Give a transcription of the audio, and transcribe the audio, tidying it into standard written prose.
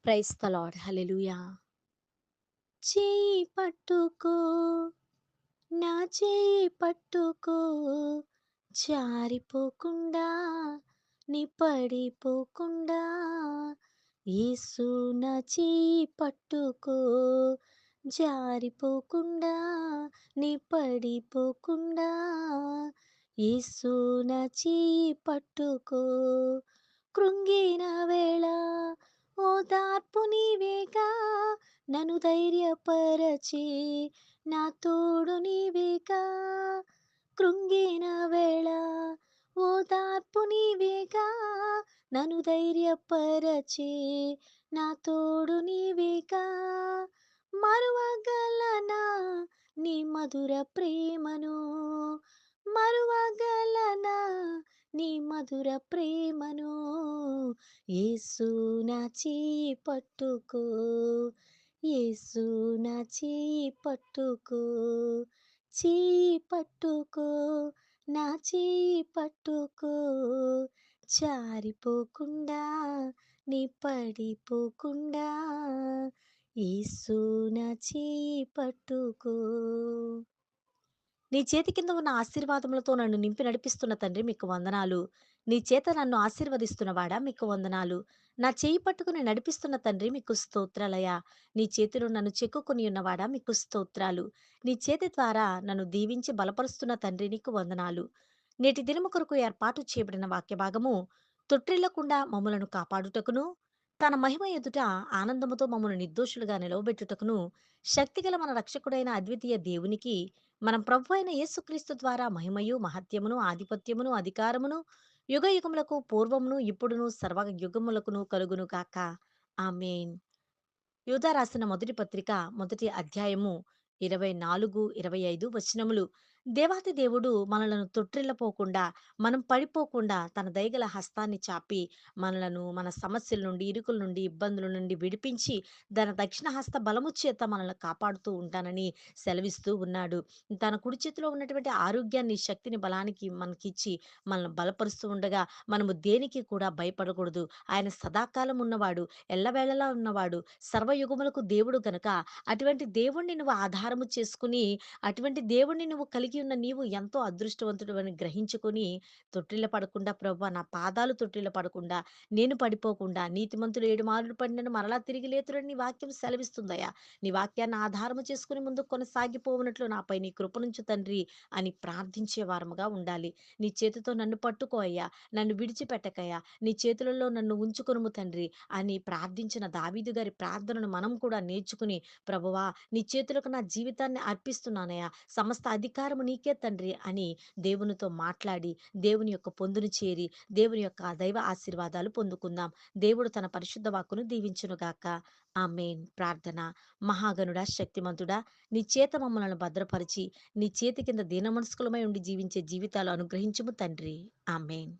Praise the lord. హల్లెలూయా. చేయి పట్టుకో, నా చేయి పట్టుకో, జారిపోకుండా, నీ పడిపోకుండా, యేసు నా చేయి పట్టుకో, జారిపోకుండా, నీ పడిపోకుండా, యేసు నా చేయి పట్టుకో, కృంగిన వేళ ఓదార్పు నీవేగా, నన్ను ధైర్యపరచి నా తోడు నీవేగా, కృంగిన వేళ ఓదార్పు నీవేగా, నన్ను ధైర్యపరచి నా తోడు నీవేగా, మరువగలనా నీ మధుర ప్రేమను, మరువగలనా నీ మధుర ప్రేమను, యేసు నా చేయి పట్టుకో, యేసు నా చేయి పట్టుకో, చేయి పట్టుకో, నా చేయి పట్టుకో, జారిపోకుండా, నీ పడిపోకుండా, యేసు నా చేయి పట్టుకో. నీ చేతి కింద ఉన్న ఆశీర్వాదములతో నన్ను నింపి నడిపిస్తున్న తండ్రి మీకు వందనాలు. నీ చేత నన్ను ఆశీర్వదిస్తున్నవాడా మీకు వందనాలు. నా చేయి పట్టుకుని నడిపిస్తున్న తండ్రి మీకు స్తోత్రాలయ్యా. నీ చేతిలో నన్ను చెక్కుకొని ఉన్నవాడా మీకు స్తోత్రాలు. నీ చేతి ద్వారా నన్ను దీవించి బలపరుస్తున్న తండ్రి నీకు వందనాలు. నేటి దినము కొరకు ఏర్పాటు చేయబడిన వాక్య భాగము తొట్టిల్లకుండా మమ్ములను కాపాడుటకును, తన మహిమ ఎదుట ఆనందముతో మమ్మను నిర్దోషులుగా నిలవబెట్టుటకును, శక్తిగల మన రక్షకుడైన అద్వితీయ దేవునికి మనం ప్రభువైన యేసుక్రీస్తు ద్వారా మహిమయు, మహత్యమును, ఆధిపత్యమును, అధికారమును యుగయుగములకు పూర్వమును, ఇప్పుడును, సర్వ యుగములకును కలుగును గాక. ఆమేన్. యూదా రాసిన మొదటి పత్రిక మొదటి అధ్యాయము 24, 25 వచనములు. దేవాతి దేవుడు మనలను తొట్టిల్లపోకుండా, మనం పడిపోకుండా తన దయగల హస్తాన్ని చాపి మనలను మన సమస్యల నుండి, ఇరుకుల నుండి, ఇబ్బందుల నుండి విడిపించి తన దక్షిణ హస్త బలము చేత మనల్ని కాపాడుతూ ఉంటానని సెలవిస్తూ ఉన్నాడు. తన కుడి చేతిలో ఉన్నటువంటి ఆరోగ్యాన్ని, శక్తిని, బలానికి మనకిచ్చి మనల్ని బలపరుస్తూ ఉండగా మనము దేనికి కూడా భయపడకూడదు. ఆయన సదాకాలం ఉన్నవాడు, ఎల్లవేళలా ఉన్నవాడు, సర్వయుగములకు దేవుడు గనక అటువంటి దేవుణ్ణి నువ్వు ఆధారము చేసుకుని, అటువంటి దేవుణ్ణి నువ్వు కలిగి ఉన్న నీవు ఎంతో అదృష్టవంతుడివని గ్రహించుకొని, తొట్టిల్ల పడకుండా ప్రభువా నా పాదాలు తొట్టిల్ల పడకుండా, నేను పడిపోకుండా, నీతిమంతులు 7 మార్లు పడినను మరలా తిరిగి లేతురని నీ వాక్యం సెలవిస్తుందయ్యా. నీ వాక్యాన్ని ఆధారము చేసుకొని ముందుకు కొనసాగిపోవునట్లు నాపై నీ కృపనుంచు తండ్రి అని ప్రార్థించే వారముగా ఉండాలి. నీ చేతితో నన్ను పట్టుకో అయ్యా, నన్ను విడిచిపెట్టకయ్యా, నీ చేతులలో నన్ను ఉంచుకొనుము తండ్రి అని ప్రార్థించిన దావీదు గారి ప్రార్థనను మనం కూడా నేర్చుకుని, ప్రభువా నీ చేతులకు నా జీవితాన్ని అర్పిస్తున్నానయ్యా, సమస్త అధికారము నీకే తండ్రి అని దేవునితో మాట్లాడి, దేవుని యొక్క పొందును చేరి, దేవుని యొక్క దైవ ఆశీర్వాదాలు పొందుకుందాం. దేవుడు తన పరిశుద్ధ వాక్కును దీవించునుగాక. ఆమేన్. ప్రార్థన. మహాగణుడా, శక్తిమంతుడా, నీ చేత మమ్మలను భద్రపరిచి, నీ చేతి కింద దీనమనస్కులమై ఉండి జీవించే జీవితాలు అనుగ్రహించుము తండ్రి. ఆమేన్.